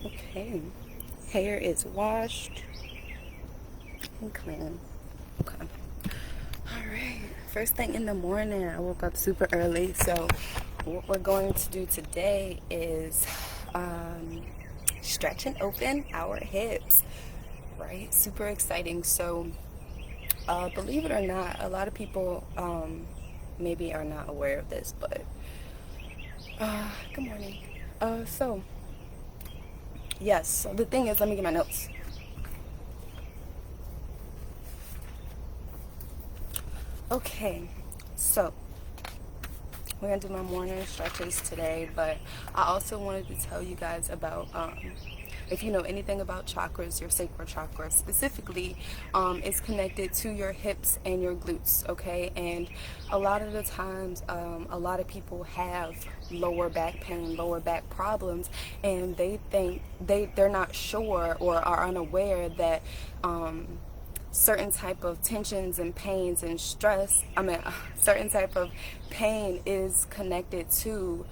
Okay, hair is washed and clean. Okay. Alright, first thing in the morning, I woke up super early, so what we're going to do today is stretch and open our hips, right? Super exciting. So believe it or not, a lot of people maybe are not aware of this, but good morning. So yes, so the thing is, let me get my notes. Okay, so we're gonna do my morning stretches today, but I also wanted to tell you guys about if you know anything about chakras, your sacral chakra specifically is connected to your hips and your glutes, okay? And a lot of the times, a lot of people have lower back pain, lower back problems, and they think they're not sure or are unaware that certain type of tensions and pains and stress, certain type of pain is connected to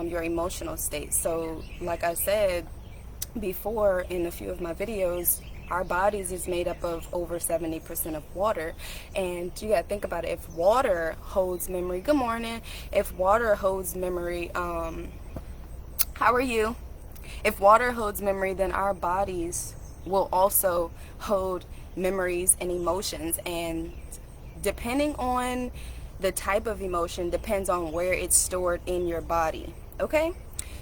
your emotional state. So like I said before in a few of my videos, our bodies is made up of over 70% of water, and you gotta think about it. If water holds memory, good morning, if water holds memory, how are you? If water holds memory, then our bodies will also hold memories and emotions, and depending on the type of emotion depends on where it's stored in your body, okay?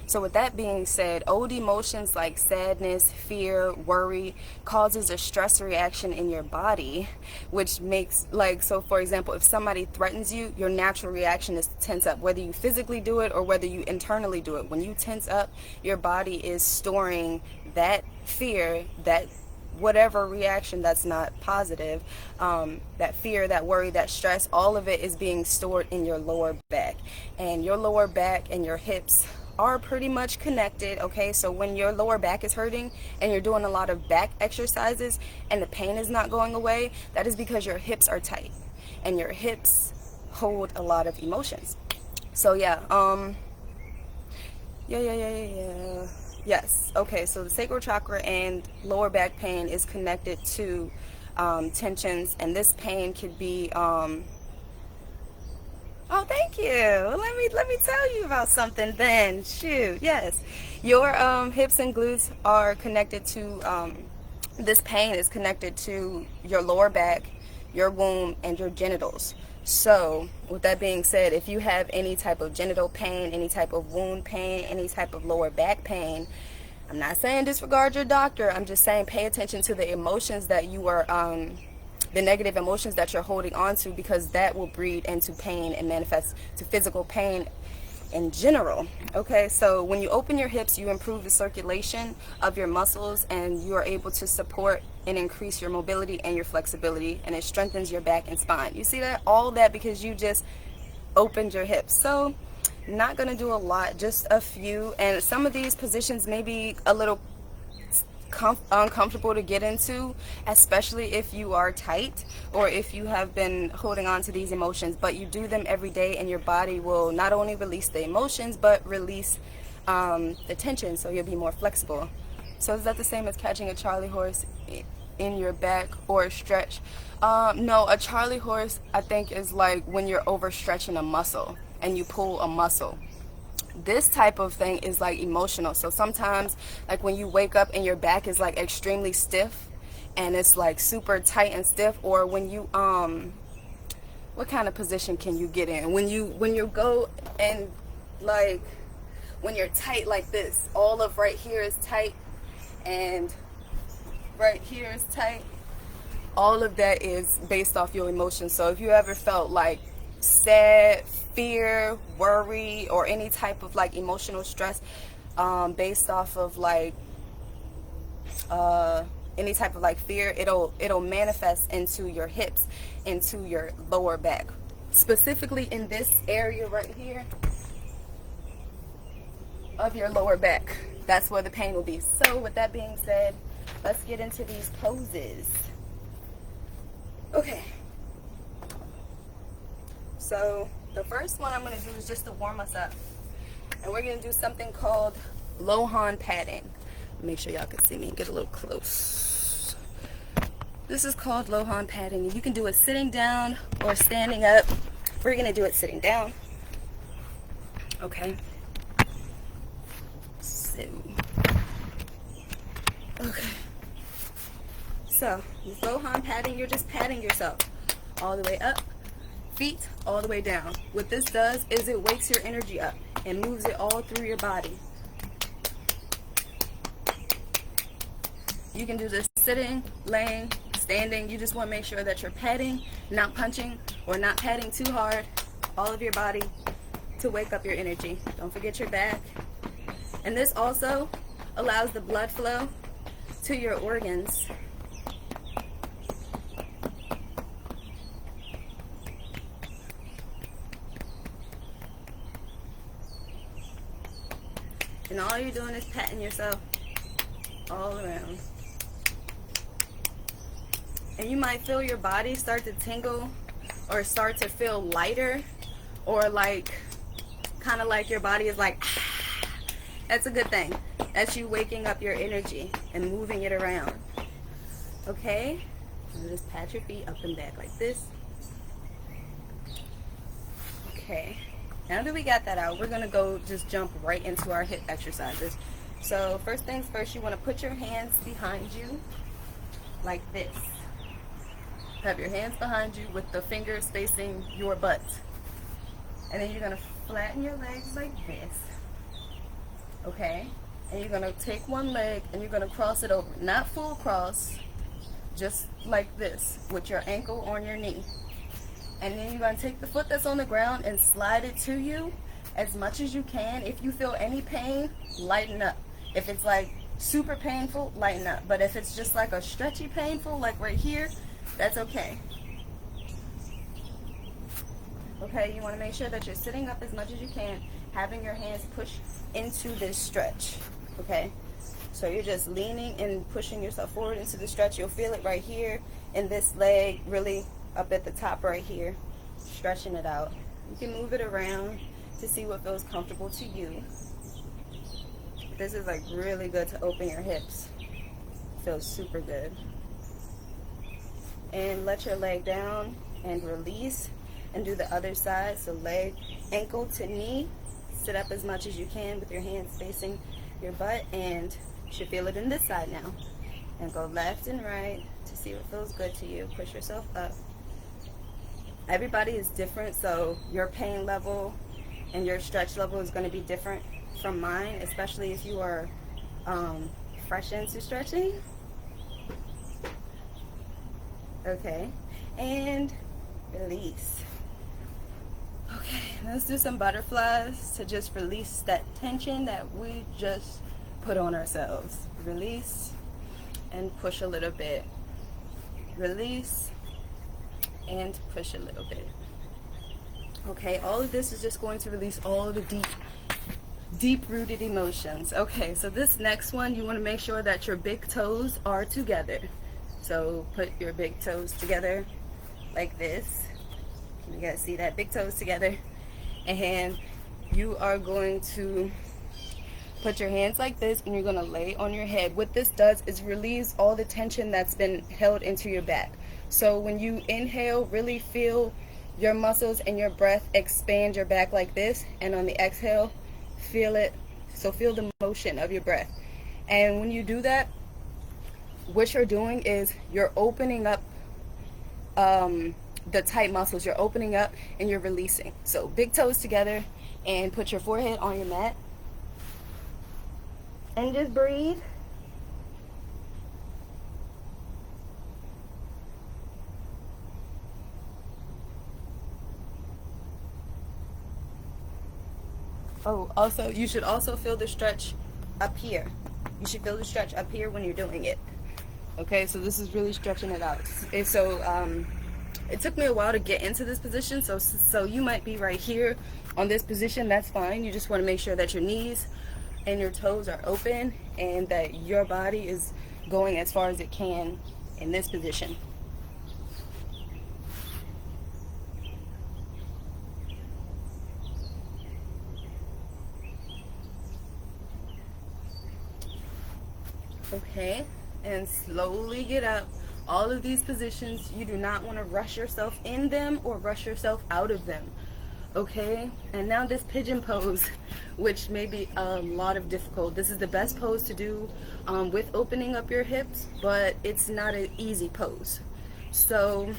So with that being said, old emotions like sadness, fear, worry causes a stress reaction in your body, which makes, like, so for example, if somebody threatens you, your natural reaction is to tense up, whether you physically do it or whether you internally do it. When you tense up, your body is storing that fear, that whatever reaction that's not positive, that fear, that worry, that stress, all of it is being stored in your lower back. And your lower back and your hips are pretty much connected, okay? So when your lower back is hurting and you're doing a lot of back exercises and the pain is not going away, that is because your hips are tight and your hips hold a lot of emotions. So yeah, yes, okay, so the sacral chakra and lower back pain is connected to tensions, and this pain could be oh, thank you. Let me tell you about something then. Shoot, yes. Your hips and glutes are connected to this pain is connected to your lower back, your womb, and your genitals. So, with that being said, if you have any type of genital pain, any type of wound pain, any type of lower back pain, I'm not saying disregard your doctor. I'm just saying pay attention to the emotions that you are the negative emotions that you're holding on to, because that will breed into pain and manifest to physical pain in general. Okay, so when you open your hips, you improve the circulation of your muscles and you are able to support and increase your mobility and your flexibility, and it strengthens your back and spine. You see that? All that because you just opened your hips. So not going to do a lot, just a few, and some of these positions may be a little uncomfortable to get into, especially if you are tight or if you have been holding on to these emotions, but you do them every day and your body will not only release the emotions but release the tension, so you'll be more flexible. So is that the same as catching a Charlie horse in your back or a stretch? No, a Charlie horse I think is like when you're overstretching a muscle and you pull a muscle. This type of thing is like emotional. So sometimes, like when you wake up and your back is like extremely stiff and it's like super tight and stiff, or when you what kind of position can you get in when you go and like when you're tight like this, all of right here is tight and right here is tight. All of that is based off your emotions. So if you ever felt like sad, fear, worry, or any type of like emotional stress based off of like any type of like fear, it'll manifest into your hips, into your lower back, specifically in this area right here of your lower back. That's where the pain will be. So with that being said, let's get into these poses. Okay, so the first one I'm going to do is just to warm us up, and we're going to do something called Lohan padding. Make sure y'all can see me. Get a little close. This is called Lohan patting, and you can do it sitting down or standing up. We're gonna do it sitting down. Okay. So. Okay. So, with Lohan patting, you're just patting yourself all the way up, feet all the way down. What this does is it wakes your energy up and moves it all through your body. You can do this sitting, laying, standing. You just want to make sure that you're patting, not punching, or not patting too hard all of your body to wake up your energy. Don't forget your back. And this also allows the blood flow to your organs. And all you're doing is patting yourself all around. And you might feel your body start to tingle or start to feel lighter, or like kind of like your body is like, ah. That's a good thing. That's you waking up your energy and moving it around. Okay? And just pat your feet up and back like this. Okay. Now that we got that out, we're going to go just jump right into our hip exercises. So first things first, you want to put your hands behind you like this. Have your hands behind you with the fingers facing your butt. And then you're going to flatten your legs like this. Okay? And you're going to take one leg and you're going to cross it over. Not full cross, just like this with your ankle on your knee. And then you're going to take the foot that's on the ground and slide it to you as much as you can. If you feel any pain, lighten up. If it's like super painful, lighten up. But if it's just like a stretchy painful, like right here, that's okay. Okay, you want to make sure that you're sitting up as much as you can, having your hands push into this stretch. Okay, so you're just leaning and pushing yourself forward into the stretch. You'll feel it right here in this leg, really up at the top right here, stretching it out. You can move it around to see what feels comfortable to you. This is like really good to open your hips. Feels super good. And let your leg down and release and do the other side. So leg, ankle to knee. Sit up as much as you can with your hands facing your butt, and you should feel it in this side now. And go left and right to see what feels good to you. Push yourself up. Everybody is different, so your pain level and your stretch level is going to be different from mine, especially if you are fresh into stretching. Okay, and release. Okay, let's do some butterflies to just release that tension that we just put on ourselves. Release and push a little bit. Release and push a little bit. Okay, all of this is just going to release all of the deep-rooted emotions. Okay, so this next one, you want to make sure that your big toes are together. So put your big toes together like this. You guys see that? Big toes together. And you are going to put your hands like this and you're going to lay on your head. What this does is relieves all the tension that's been held into your back. So when you inhale, really feel your muscles and your breath expand your back like this. And on the exhale, feel it. So feel the motion of your breath. And when you do that, what you're doing is you're opening up the tight muscles. You're opening up and you're releasing. So big toes together and put your forehead on your mat. And just breathe. Oh, also, you should also feel the stretch up here. You should feel the stretch up here when you're doing it. Okay, so this is really stretching it out. And so it took me a while to get into this position, so you might be right here on this position. That's fine. You just want to make sure that your knees and your toes are open and that your body is going as far as it can in this position. Okay, and slowly get up. All of these positions, you do not want to rush yourself in them or rush yourself out of them. Okay, and now this pigeon pose, which may be a lot of difficult. This is the best pose to do with opening up your hips, but it's not an easy pose. So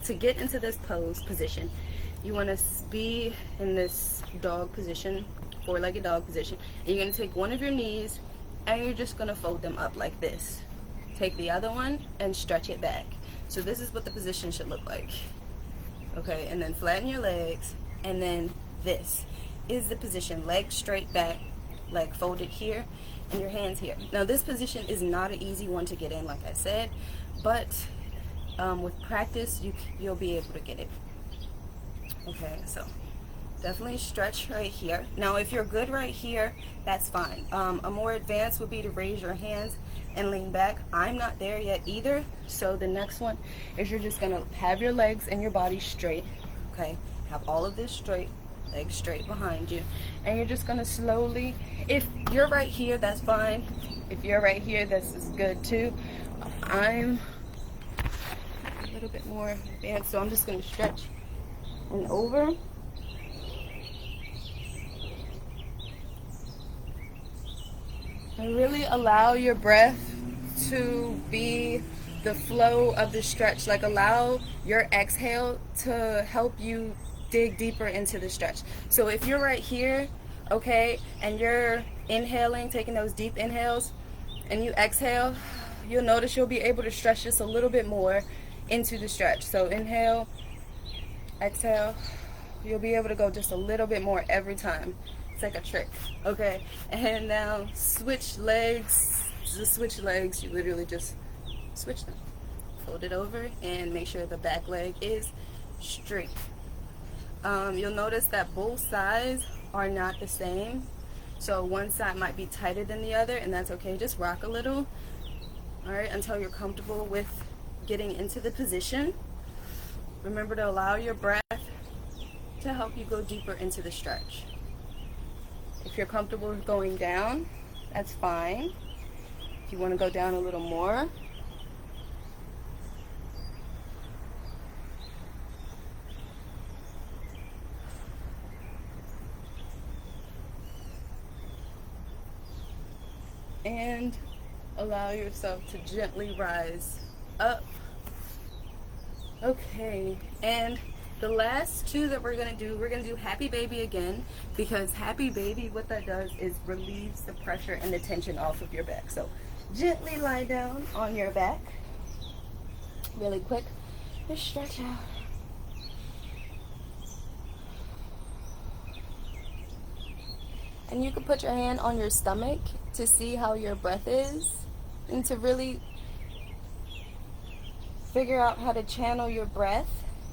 to get into this position, you want to be in this dog position, four-legged dog position, and you're going to take one of your knees and you're just going to fold them up like this. Take the other one and stretch it back. So this is what the position should look like. Okay, and then flatten your legs, and then this is the position. Legs straight back, leg folded here, and your hands here. Now this position is not an easy one to get in, like I said, but with practice you'll be able to get it. Okay, so definitely stretch right here. Now if you're good right here, that's fine. A more advanced would be to raise your hands and lean back. I'm not there yet either, so the next one is you're just gonna have your legs and your body straight. Okay, have all of this straight, legs straight behind you, and you're just gonna slowly, if you're right here, that's fine. If you're right here, this is good too. I'm a little bit more advanced, so I'm just gonna stretch and over. And really allow your breath to be the flow of the stretch. Like allow your exhale to help you dig deeper into the stretch. So if you're right here, okay, and you're inhaling, taking those deep inhales, and you exhale, you'll notice you'll be able to stretch just a little bit more into the stretch. So inhale, exhale, you'll be able to go just a little bit more every time. It's like a trick, okay? And now switch legs. To switch legs, you literally just switch them. Fold it over and make sure the back leg is straight. You'll notice that both sides are not the same. So one side might be tighter than the other, and that's okay. Just rock a little, all right, until you're comfortable with getting into the position. Remember to allow your breath to help you go deeper into the stretch. If you're comfortable with going down, that's fine. If you want to go down a little more, and allow yourself to gently rise up. Okay, and the last two that we're going to do Happy Baby again, because Happy Baby, what that does is relieves the pressure and the tension off of your back. So gently lie down on your back, really quick, just stretch out. And you can put your hand on your stomach to see how your breath is, and to really figure out how to channel your breath.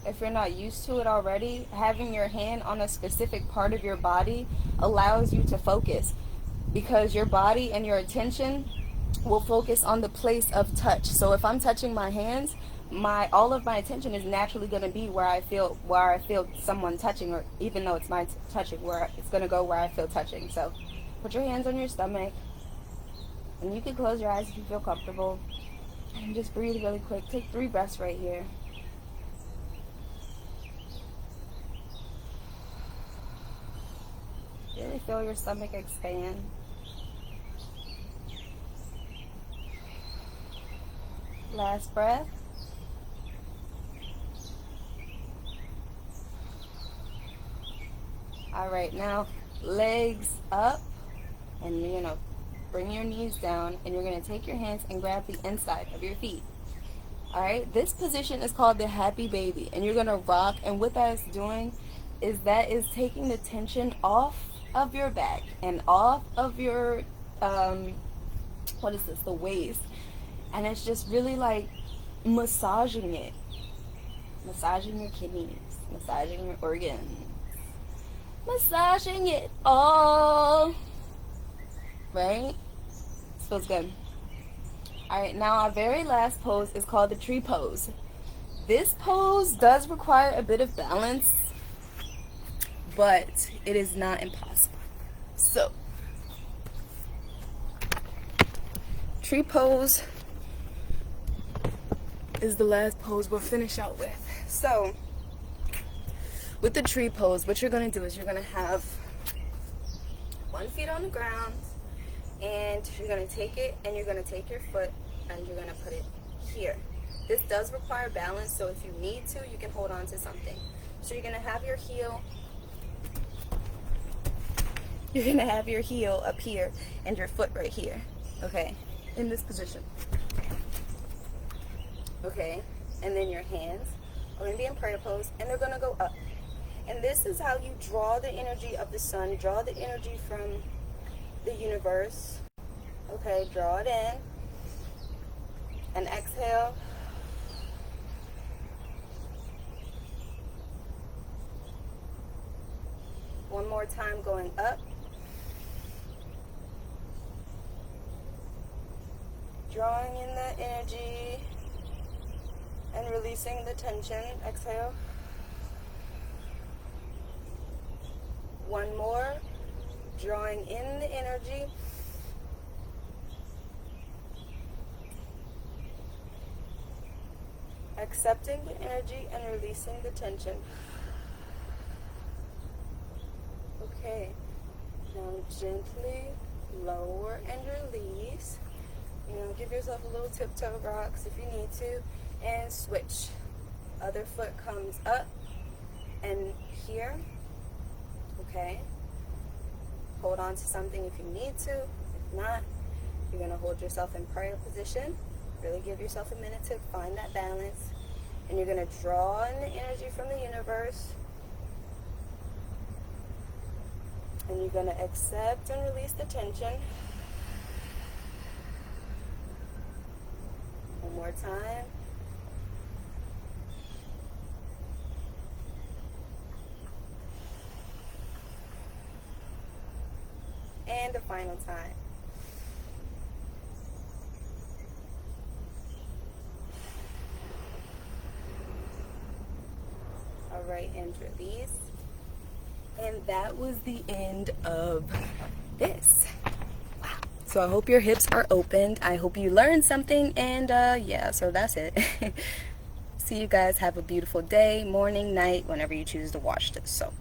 If you're not used to it already, having your hand on a specific part of your body allows you to focus, because your body and your attention will focus on the place of touch. So if I'm touching my hands, all of my attention is naturally going to be where I feel someone touching, or even though it's my touching, where it's going to go where I feel touching. So put your hands on your stomach, and you can close your eyes if you feel comfortable, and just breathe really quick. Take 3 breaths right here. Really feel your stomach expand. Last breath. All right, now legs up, and you're gonna bring your knees down, and you're gonna take your hands and grab the inside of your feet. All right, this position is called the Happy Baby, and you're gonna rock, and what that is doing is that is taking the tension off of your back and off of your the waist, and it's just really like massaging it, massaging your kidneys, massaging your organs, massaging it all, right? This feels good. All right, now our very last pose is called the tree pose. This pose does require a bit of balance, but it is not impossible. So tree pose is the last pose we'll finish out with. So with the tree pose, what you're going to do is you're going to have 1 foot on the ground, and you're going to take it and you're going to take your foot and you're going to put it here. This does require balance, so if you need to, you can hold on to something. So you're going to have your heel, up here and your foot right here, okay, in this position. Okay, and then your hands are going to be in prayer pose, and they're going to go up. And this is how you draw the energy of the sun, draw the energy from the universe. Okay, draw it in, and exhale. One more time, going up. Drawing in the energy and releasing the tension. Exhale. One more. Drawing in the energy. Accepting the energy and releasing the tension. Okay. Now gently lower and release. You know, give yourself a little tiptoe rocks if you need to, and switch. Other foot comes up and here. Okay. Hold on to something if you need to. If not, you're going to hold yourself in prayer position. Really give yourself a minute to find that balance. And you're going to draw in the energy from the universe. And you're going to accept and release the tension. One more time. And the final time. All right, and release. And that was the end of this. Wow. So I hope your hips are opened. I hope you learned something. And yeah, so that's it. See you guys. Have a beautiful day, morning, night, whenever you choose to watch this. So